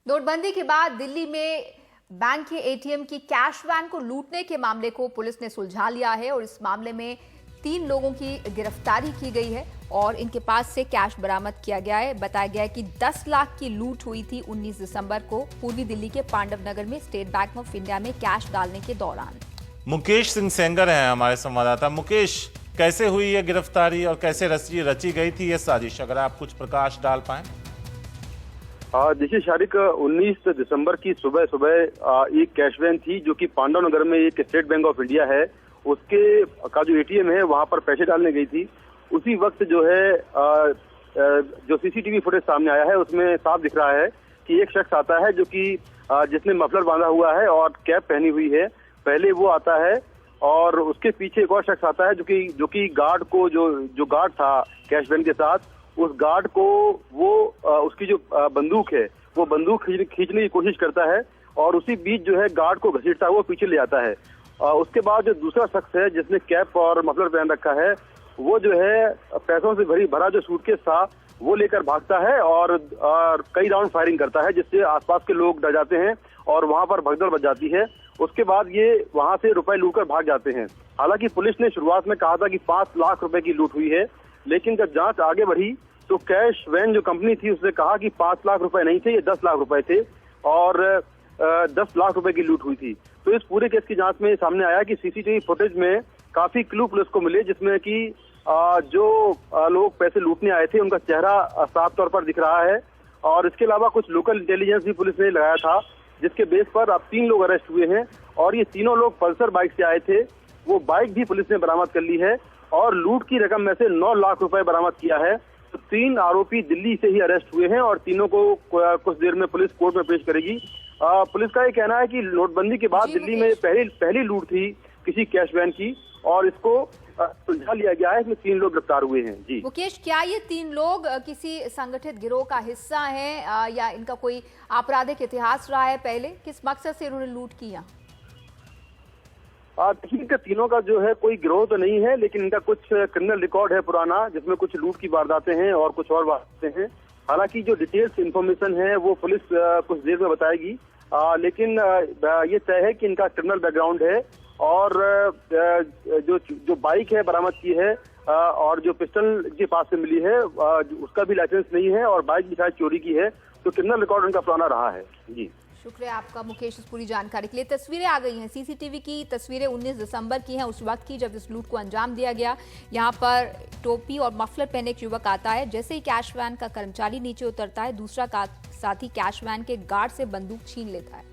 नोटबंदी के बाद दिल्ली में बैंक के एटीएम की कैश वैन को लूटने के मामले को पुलिस ने सुलझा लिया है और इस मामले में 3 लोगों की गिरफ्तारी की गई है और इनके पास से कैश बरामद किया गया है। बताया गया है कि 10 लाख की लूट हुई थी 19 दिसंबर को पूर्वी दिल्ली के पांडव नगर में स्टेट बैंक ऑफ इंडिया में कैश डालने के दौरान। मुकेश सिंह सेंगर हैं हमारे संवाददाता। मुकेश, कैसे हुई ये गिरफ्तारी और कैसे रची गई थी ये साजिश, अगर आप कुछ प्रकाश डाल पाए। देखिए शारिक, 19 दिसंबर की सुबह एक कैश वैन थी जो कि पांडव नगर में एक स्टेट बैंक ऑफ इंडिया है उसके का जो एटीएम है वहां पर पैसे डालने गई थी। उसी वक्त जो है जो सीसीटीवी फुटेज सामने आया है उसमें साफ दिख रहा है कि एक शख्स आता है जो कि जिसने मफलर बांधा हुआ है और कैप पहनी हुई है। पहले वो आता है और उसके पीछे एक और शख्स आता है जो कि गार्ड को जो गार्ड था कैश वैन के साथ, उस गार्ड को वो उसकी जो बंदूक है वो बंदूक खींचने की कोशिश करता है और उसी बीच जो है गार्ड को घसीटता है, वो पीछे ले आता है। उसके बाद जो दूसरा शख्स है जिसने कैप और मफलर पहन रखा है वो जो है पैसों से भरा जो सूटकेस था वो लेकर भागता है और कई राउंड फायरिंग करता है जिससे आसपास के लोग डर जाते हैं और वहां पर भगदड़ मच जाती है। उसके बाद ये वहां से रुपए लूटकर भाग जाते हैं। हालांकि पुलिस ने शुरुआत में कहा था कि 5 लाख रुपए की लूट हुई है, लेकिन जब जांच आगे बढ़ी तो कैश वैन जो कंपनी थी उसने कहा कि 5 लाख रुपए नहीं थे, ये 10 लाख रुपए थे और 10 लाख रुपए की लूट हुई थी। तो इस पूरे केस की जांच में सामने आया कि सीसीटीवी फुटेज में काफी क्लू पुलिस को मिले जिसमें कि जो लोग पैसे लूटने आए थे उनका चेहरा साफ तौर पर दिख रहा है और इसके अलावा कुछ लोकल इंटेलिजेंस भी पुलिस ने लगाया था जिसके बेस पर अब 3 लोग अरेस्ट हुए हैं और ये तीनों लोग पल्सर बाइक से आए थे। वो बाइक भी पुलिस ने बरामद कर ली है और लूट की रकम में से 9 लाख रुपए बरामद किया है। तो 3 आरोपी दिल्ली से ही अरेस्ट हुए हैं और तीनों को कुछ देर में पुलिस कोर्ट में पेश करेगी। पुलिस का ये कहना है कि नोटबंदी के बाद दिल्ली में पहली लूट थी किसी कैश वैन की और इसको सुलझा लिया गया है। इसमें 3 लोग गिरफ्तार हुए हैं। जी मुकेश, क्या ये 3 लोग किसी संगठित गिरोह का हिस्सा हैं या इनका कोई आपराधिक इतिहास रहा है पहले? किस मकसद से इन्होंने लूट किया? ठीक है, तीनों का जो है कोई गिरोह तो नहीं है, लेकिन इनका कुछ क्रिमिनल रिकॉर्ड है पुराना जिसमें कुछ लूट की वारदातें हैं और कुछ और वारदातें हैं। हालांकि जो डिटेल्स इंफॉर्मेशन है वो पुलिस कुछ देर में बताएगी, लेकिन ये तय है कि इनका क्रिमिनल बैकग्राउंड है और जो बाइक है बरामद की है और जो पिस्टल के पास से मिली है उसका भी लाइसेंस नहीं है और बाइक भी शायद चोरी की है। तो क्रिमिनल रिकॉर्ड उनका पुराना रहा है। जी शुक्रिया आपका मुकेश इस पूरी जानकारी के लिए। तस्वीरें आ गई हैं, सीसीटीवी की तस्वीरें 19 दिसंबर की हैं, उस वक्त की जब इस लूट को अंजाम दिया गया। यहाँ पर टोपी और मफलर पहने एक युवक आता है। जैसे ही कैश वैन का कर्मचारी नीचे उतरता है, दूसरा साथी कैश वैन के गार्ड से बंदूक छीन लेता है।